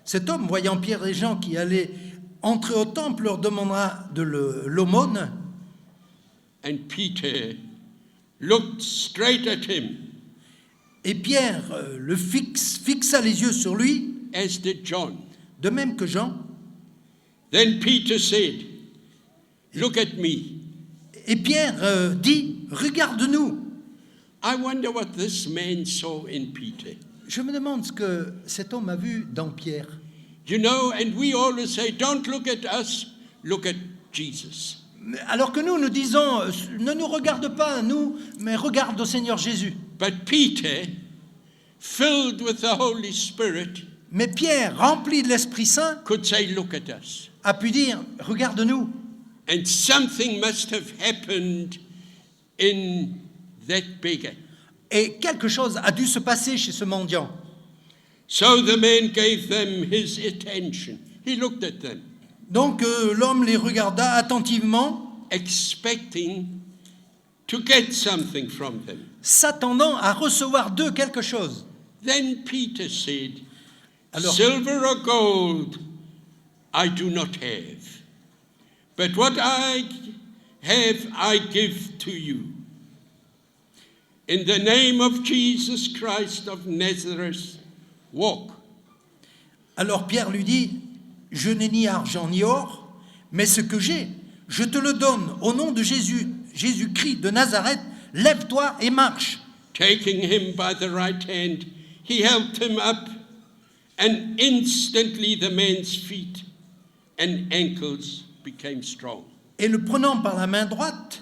Cet homme, voyant Pierre et Jean qui allaient entrer au temple, leur demandera de l'aumône. And Peter looked straight at him, Et Pierre fixa les yeux sur lui, as did John. de même que Jean. Then Peter said, "Look at me." Et Pierre dit, regarde-nous. I wonder what this man saw in Peter. Je me demande ce que cet homme a vu dans Pierre. You know, and we always say, don't look at us, look at Jesus. Alors que nous disons, ne nous regarde pas à nous, mais regarde au Seigneur Jésus. But Peter, filled with the Holy Spirit, Mais Pierre, rempli de l'Esprit Saint, could say, look at us. a pu dire, regarde-nous. And something must have happened in that beggar. Et quelque chose a dû se passer chez ce mendiant. So the man gave them his attention. He looked at them, Donc l'homme les regarda attentivement, expecting to get something from them. s'attendant à recevoir d'eux quelque chose. Then Peter said, Alors- Silver or gold I do not have, but what I have I give to you. In the name of Jesus Christ of Nazareth, walk. Alors Pierre lui dit, je n'ai ni argent ni or, mais ce que j'ai, je te le donne au nom de Jésus-Christ de Nazareth, lève-toi et marche. Taking him by the right hand, he helped him up, and instantly the man's feet and ankles became strong. Et le prenant par la main droite,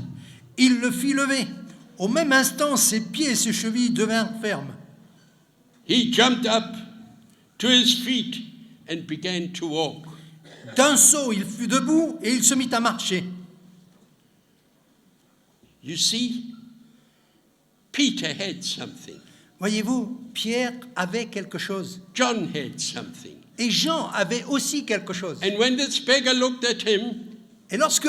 il le fit lever. Au même instant, ses pieds et ses chevilles devinrent fermes. He jumped up to his feet and began to walk. D'un saut, il fut debout et il se mit à marcher. You see, Peter had something. Voyez-vous, Pierre avait quelque chose. John had something. Et Jean avait aussi quelque chose. And when this beggar looked at him, Et lorsque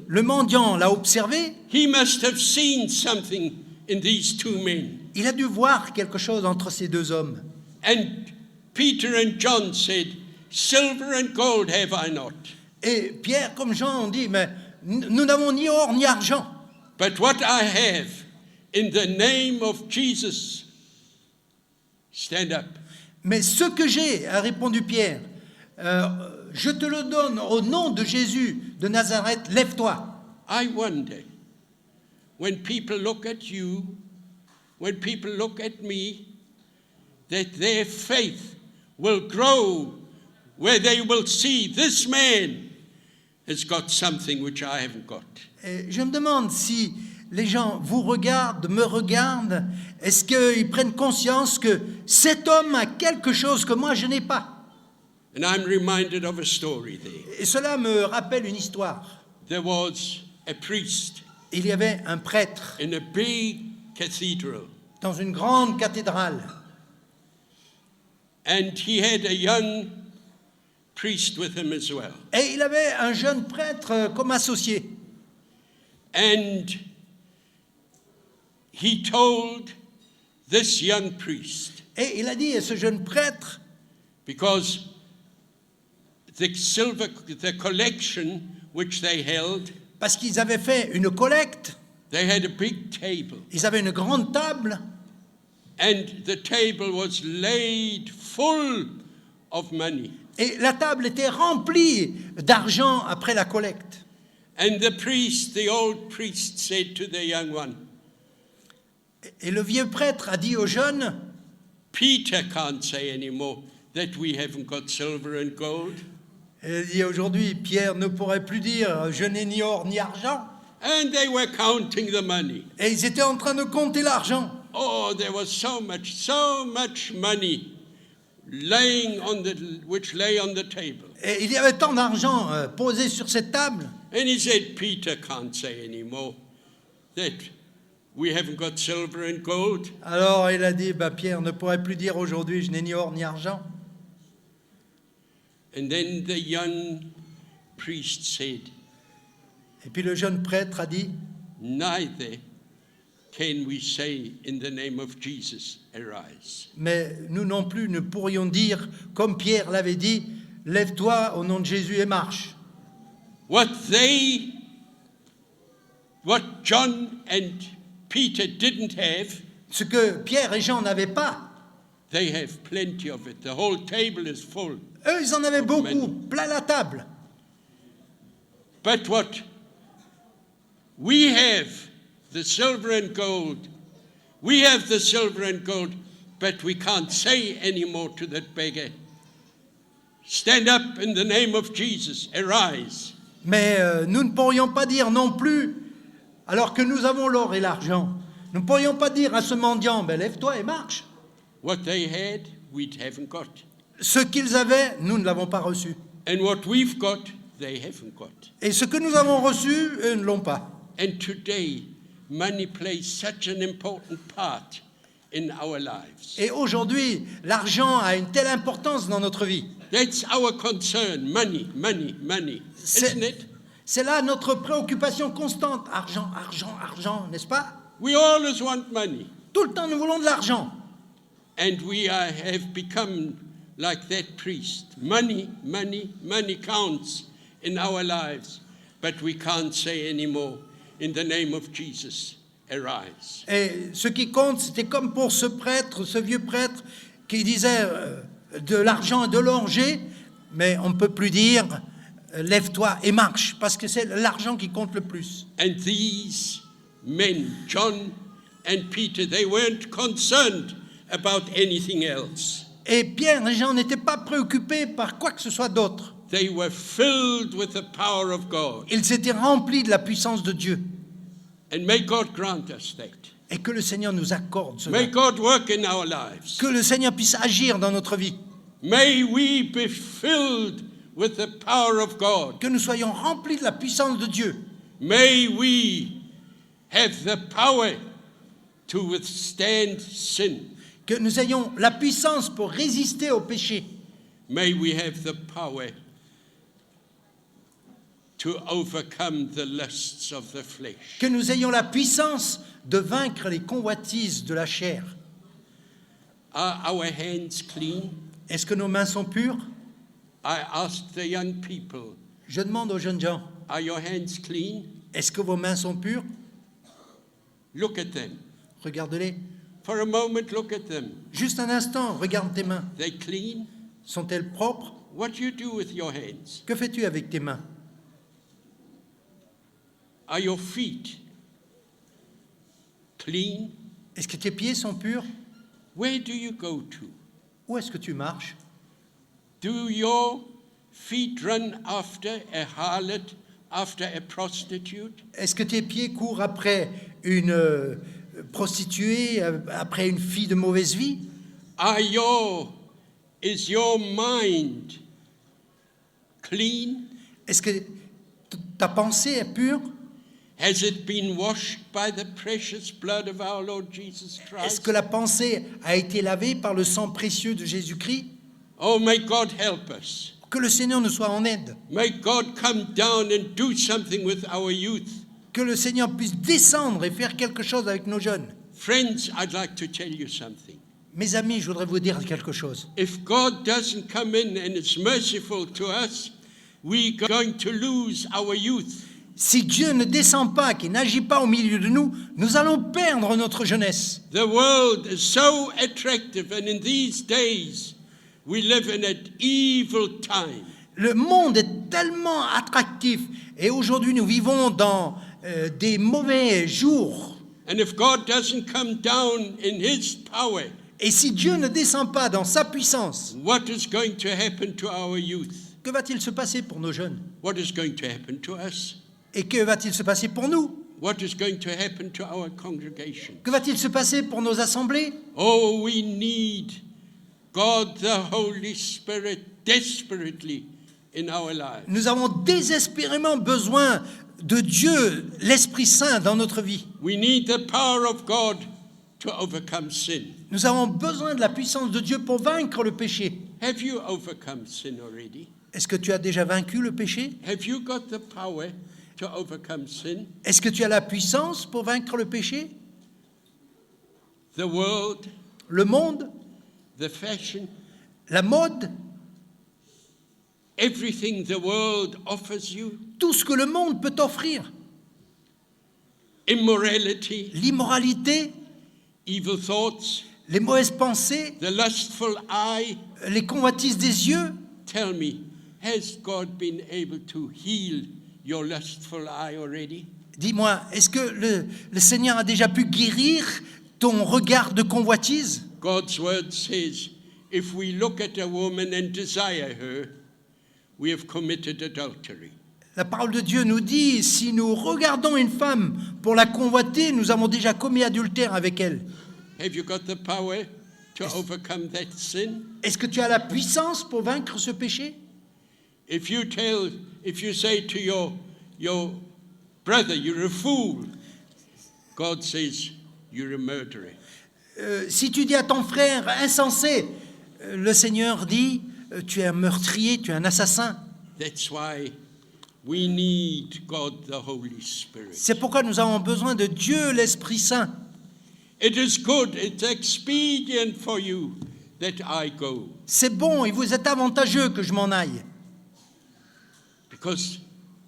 le mendiant l'a observé, he must have seen something in these two men. il a dû voir quelque chose entre ces deux hommes. And Peter and John said, Silver and gold have I not, Et Pierre comme Jean ont dit, mais nous n'avons ni or ni argent. but what I have, in the name of Jesus, stand up. Mais ce que j'ai, a répondu Pierre, je te le donne au nom de Jésus de Nazareth, lève-toi. I wonder, when people look at you, when people look at me, that their faith will grow where they will see this man has got something which I haven't got. Et je me demande si les gens vous regardent, me regardent, est-ce qu'ils prennent conscience que cet homme a quelque chose que moi je n'ai pas? And I'm reminded of a story there. Et cela me rappelle une histoire. There was a priest Il y avait un prêtre in a big cathedral, dans une grande cathédrale. and he had a young priest with him as well. Et il avait un jeune prêtre comme associé. And he told this young priest, Et il a dit à ce jeune prêtre, because the collection which they held, parce qu'ils avaient fait une collecte, they had a big table, ils avaient une grande table, and the table was laid full of money. et la table était remplie d'argent après la collecte. And the old priest said to the young one, Et le vieux prêtre a dit au jeune, Peter can't say anymore that we haven't got silver and gold. il dit aujourd'hui, Pierre ne pourrait plus dire, je n'ai ni or ni argent. And they were counting the money. Et ils étaient en train de compter l'argent. Oh, there was so much money which lay on the table. Et il y avait tant d'argent posé sur cette table. And he said, Peter can't say anymore that we haven't got silver and gold. Alors il a dit, Pierre ne pourrait plus dire aujourd'hui, je n'ai ni or ni argent. And then the young priest said, Et puis le jeune prêtre a dit, neither can we say in the name of Jesus, arise. mais nous non plus ne pourrions dire, comme Pierre l'avait dit, lève-toi au nom de Jésus et marche. What John and Peter didn't have, Ce que Pierre et Jean n'avaient pas, they have plenty of it. The whole table is full. eux ils en avaient beaucoup, Many. plein la table. But what we have, the silver and gold, we have the silver and gold, but we can't say anymore to that beggar, stand up in the name of Jesus, arise. Mais nous ne pourrions pas dire non plus, alors que nous avons l'or et l'argent, nous ne pourrions pas dire à ce mendiant, lève-toi et marche. What they had, we haven't got. Ce qu'ils avaient, nous ne l'avons pas reçu. And what we've got, they haven't got. Et ce que nous avons reçu, eux ne l'ont pas. And today, money plays such an important part in our lives. Et aujourd'hui, l'argent a une telle importance dans notre vie. That's our concern, money, money, money. Isn't it? C'est là notre préoccupation constante. Argent, argent, argent, n'est-ce pas? We always want money. Tout le temps, nous voulons de l'argent. And we have become like that priest. Money, money, money counts in our lives. But we can't say anymore, in the name of Jesus, arise. Et ce qui compte, c'était comme pour ce prêtre, ce vieux prêtre, qui disait de l'argent et de l'or j'ai, mais on ne peut plus dire lève-toi et marche, parce que c'est l'argent qui compte le plus. And these men, John and Peter, they weren't concerned about anything else. Et Pierre et Jean n'étaient pas préoccupés par quoi que ce soit d'autre. They were filled with the power of God. Ils étaient remplis de la puissance de Dieu. And may God grant us that. Et que le Seigneur nous accorde cela. May God work in our lives. Que le Seigneur puisse agir dans notre vie. May we be filled with the power of God. Que nous soyons remplis de la puissance de Dieu. May we have the power to withstand sin. Que nous ayons la puissance pour résister au péché. May we have the power to overcome the lusts of the flesh. Que nous ayons la puissance de vaincre les convoitises de la chair. Are our hands clean? Est-ce que nos mains sont pures? I asked the young people, Je demande aux jeunes gens, are your hands clean? est-ce que vos mains sont pures? Look at them. Regardez-les. For a moment, look at them. Juste un instant, regarde tes mains. They clean? Sont-elles propres? What do you do with your hands? Que fais-tu avec tes mains? Are your feet clean? Est-ce que tes pieds sont purs? Where do you go to? Où est-ce que tu marches? Do your feet run after a harlot, after a prostitute? Est-ce que tes pieds courent après une prostituée, après une fille de mauvaise vie? Is your mind clean? Est-ce que ta pensée est pure? Has it been washed by the precious blood of our Lord Jesus Est-ce Christ? que la pensée a été lavée par le sang précieux de Jésus-Christ? Oh, may God help us. Que le Seigneur nous soit en aide. May God come down and do something with our youth. Que le Seigneur puisse descendre et faire quelque chose avec nos jeunes. Friends, I'd like to tell you something. Mes amis, je voudrais vous dire quelque chose. If God doesn't come in and is merciful to us, we're going to lose our youth. Si Dieu ne descend pas, qu'il n'agit pas au milieu de nous, nous allons perdre notre jeunesse. The world is so attractive, and in these days, we live in an evil time. Le monde est tellement attractif et aujourd'hui nous vivons dans des mauvais jours. And if God doesn't come down in His power, Et si Dieu ne descend pas dans sa puissance, what is going to happen to our youth? que va-t-il se passer pour nos jeunes? What is going to happen to us? Et que va-t-il se passer pour nous? What is going to happen to our congregation? Que va-t-il se passer pour nos assemblées? Oh, we need God, the Holy Spirit, desperately in our lives. Nous avons désespérément besoin de Dieu, l'Esprit Saint, dans notre vie. We need the power of God to overcome sin. Nous avons besoin de la puissance de Dieu pour vaincre le péché. Have you overcome sin already? Est-ce que tu as déjà vaincu le péché? Have you got the power to overcome sin? Est-ce que tu as la puissance pour vaincre le péché? The world, Le monde, the fashion, la mode, everything the world offers you, tout ce que le monde peut t'offrir. immorality, L'immoralité, evil thoughts, les mauvaises pensées, the lustful eye. les convoitises des yeux. Tell me, has God been able to heal your lustful eye already? Dis-moi, est-ce que le Seigneur a déjà pu guérir ton regard de convoitise? God's word says, if we look at a woman and desire her, we have committed adultery. La parole de Dieu nous dit, si nous regardons une femme pour la convoiter, nous avons déjà commis adultère avec elle. Have you got the power to overcome that sin? Est-ce que tu as la puissance pour vaincre ce péché? If you say to your brother, you're a fool, God says, you're a murderer. Si tu dis à ton frère insensé, le Seigneur dit, tu es un meurtrier, tu es un assassin. That's why we need God, the Holy Spirit. C'est pourquoi nous avons besoin de Dieu, l'Esprit Saint. It is good, it's expedient for you that I go, C'est bon, il vous est avantageux que je m'en aille. because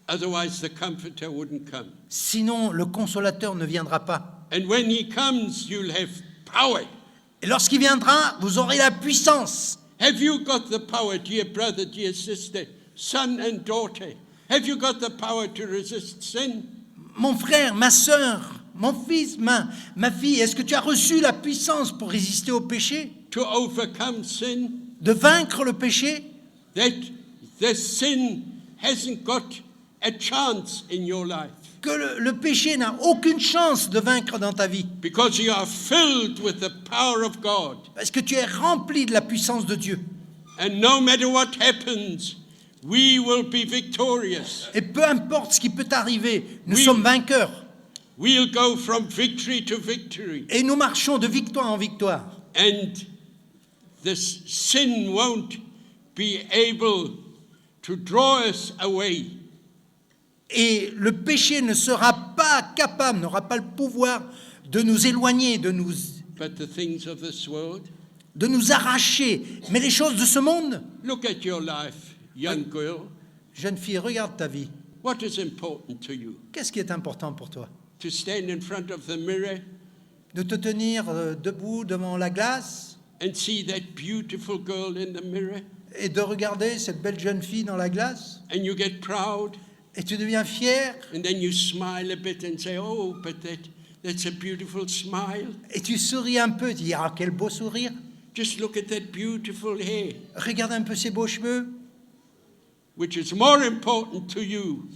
otherwise the Comforter wouldn't come. Sinon, le Consolateur ne viendra pas. And when He comes, you'll have power. Et lorsqu'il viendra, vous aurez la puissance. Have you got the power, dear brother, dear sister, son and daughter? Have you got the power to resist sin? Mon frère, ma sœur, mon fils, ma fille, est-ce que tu as reçu la puissance pour résister au péché? To overcome sin? De vaincre le péché? That the sin hasn't got a chance in your life. Que le péché n'a aucune chance de vaincre dans ta vie. Because you are filled with the power of God. Parce que tu es rempli de la puissance de Dieu. And no matter what happens, we will be victorious. Et peu importe ce qui peut arriver, nous Oui. sommes vainqueurs. We'll go from victory to victory. Et nous marchons de victoire en victoire. And this sin won't be able to draw us away. Et le péché ne sera pas capable, n'aura pas le pouvoir de nous éloigner, de But the things of this world, nous arracher. Mais les choses de ce monde, look at your life, young girl. jeune fille, regarde ta vie. What is important to you? Qu'est-ce qui est important pour toi? To stand in front of the mirror De te tenir debout devant la glace and see that beautiful girl in the mirror, et de regarder cette belle jeune fille dans la glace? and you get proud, Et tu deviens fier and then you smile a bit and say, oh, but that's a beautiful smile. et tu souris un peu, tu dis, ah, quel beau sourire. Just look at that beautiful hair. Regarde un peu ses beaux cheveux. which is more important to you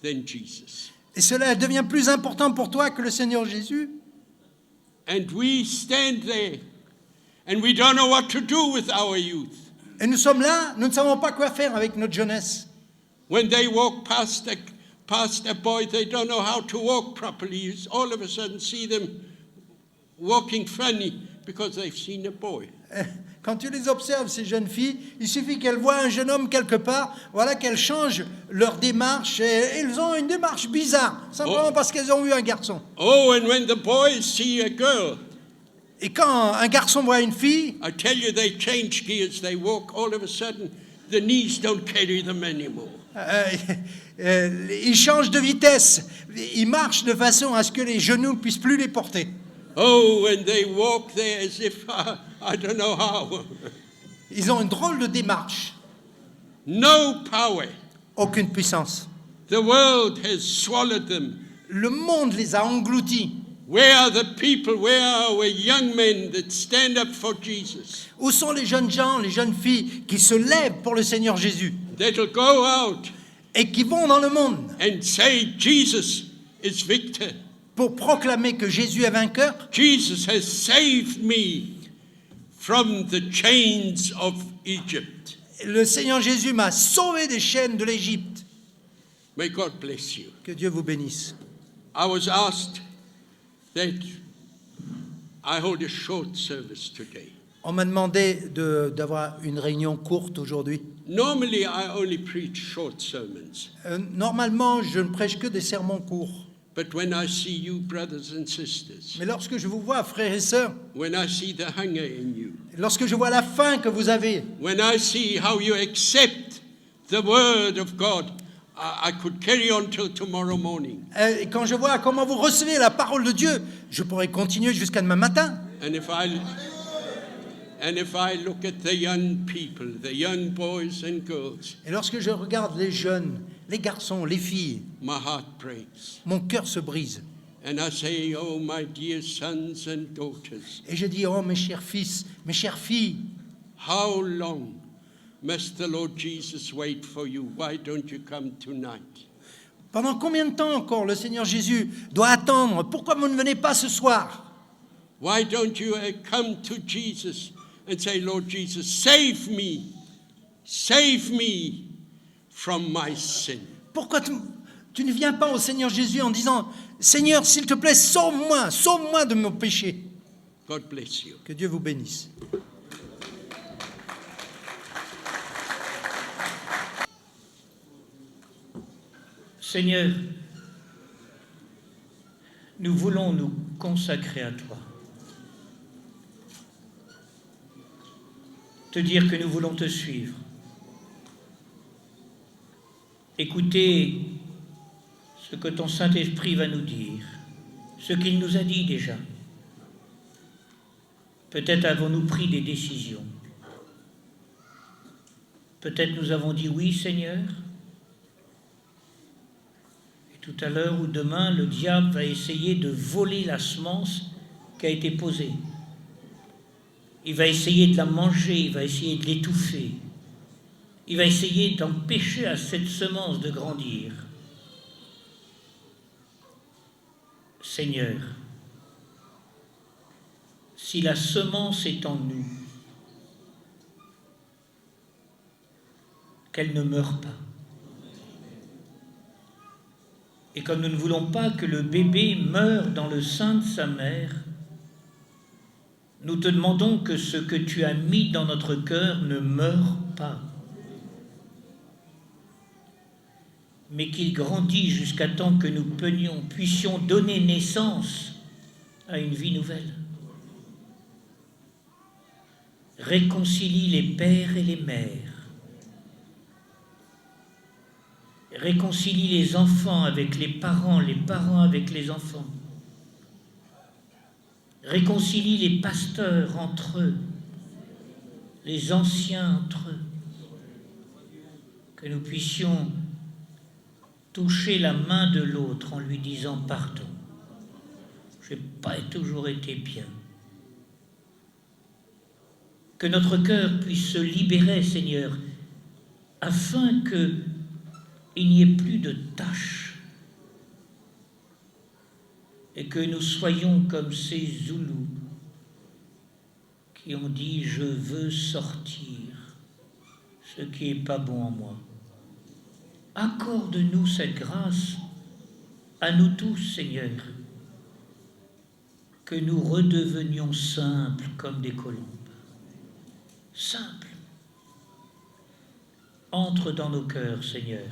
than Jesus. Et cela devient plus important pour toi que le Seigneur Jésus. And we stand there and we don't know what to do with our youth. Et nous sommes là, nous ne savons pas quoi faire avec notre jeunesse. When they walk past a boy, they don't know how to walk properly. You all of a sudden see them walking funny because they've seen a boy. Quand tu les observes, ces jeunes filles, il suffit qu'elles voient un jeune homme quelque part, voilà qu'elles changent leur démarche, et ils ont une démarche bizarre, simplement parce qu'elles ont vu un garçon. Oh, and when the boys see a girl, Et quand un garçon voit une fille, I tell you, they change gears. They walk all of a sudden, the knees don't carry them anymore. ils changent de vitesse, ils marchent de façon à ce que les genoux ne puissent plus les porter. Oh, and they walk there as if, I don't know how. Ils ont une drôle de démarche, No power. aucune puissance. The world has swallowed them. Le monde les a engloutis. Where are the people, where are our young men that stand up for Jesus? Où sont les jeunes gens, les jeunes filles qui se lèvent pour le Seigneur Jésus That'll go out et qui vont dans le monde and say, Jesus is victor. pour proclamer que Jésus est vainqueur? Jesus has saved me from the chains of Egypt. Le Seigneur Jésus m'a sauvé des chaînes de l'Égypte. May God bless you. Que Dieu vous bénisse. I was asked that I hold a short service today. On m'a demandé d'avoir une réunion courte aujourd'hui. Normally, I only preach short sermons. Normalement, je ne prêche que des sermons courts. But when I see you, brothers and sisters, Mais lorsque je vous vois, frères et sœurs, when I see the hunger in you, lorsque je vois la faim que vous avez, when I see how you accept the word of God, I could carry on till tomorrow morning. et quand je vois comment vous recevez la parole de Dieu, je pourrais continuer jusqu'à demain matin. And if I look at the young people, the young boys and girls, Et lorsque je regarde les jeunes, les garçons, les filles, my heart breaks. mon cœur se brise. And I say, oh, my dear sons and daughters, Et je dis, oh mes chers fils, mes chères filles, how long must the Lord Jesus wait for you? Why don't you come tonight? pendant combien de temps encore le Seigneur Jésus doit attendre? Pourquoi vous ne venez pas ce soir? Why don't you come to Jesus and say, Lord Jesus, save me from my sin. Pourquoi tu ne viens pas au Seigneur Jésus en disant, Seigneur, s'il te plaît, sauve-moi de mon péché. God bless you. Que Dieu vous bénisse. Seigneur, nous voulons nous consacrer à toi. Te dire que nous voulons te suivre. Écouter ce que ton Saint-Esprit va nous dire, ce qu'il nous a dit déjà. Peut-être avons-nous pris des décisions. Peut-être nous avons dit oui, Seigneur. Et tout à l'heure ou demain, le diable va essayer de voler la semence qui a été posée. Il va essayer de la manger, il va essayer de l'étouffer. Il va essayer d'empêcher à cette semence de grandir. Seigneur, si la semence est en nous, qu'elle ne meure pas. Et comme nous ne voulons pas que le bébé meure dans le sein de sa mère, nous te demandons que ce que tu as mis dans notre cœur ne meure pas, mais qu'il grandisse jusqu'à temps que nous puissions donner naissance à une vie nouvelle. Réconcilie les pères et les mères. Réconcilie les enfants avec les parents avec les enfants. Réconcilie les pasteurs entre eux, les anciens entre eux. Que nous puissions toucher la main de l'autre en lui disant « Pardon, je n'ai pas toujours été bien ». Que notre cœur puisse se libérer, Seigneur, afin qu'il n'y ait plus de tâches et que nous soyons comme ces Zoulous qui ont dit « Je veux sortir ce qui n'est pas bon en moi ». Accorde-nous cette grâce à nous tous, Seigneur, que nous redevenions simples comme des colombes. Simples. Entre dans nos cœurs, Seigneur,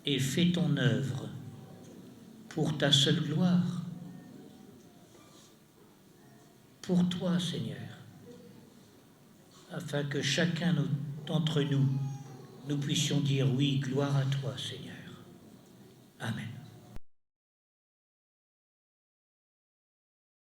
et fais ton œuvre pour ta seule gloire. Pour toi, Seigneur, afin que chacun d'entre nous, nous puissions dire oui, gloire à toi, Seigneur. Amen.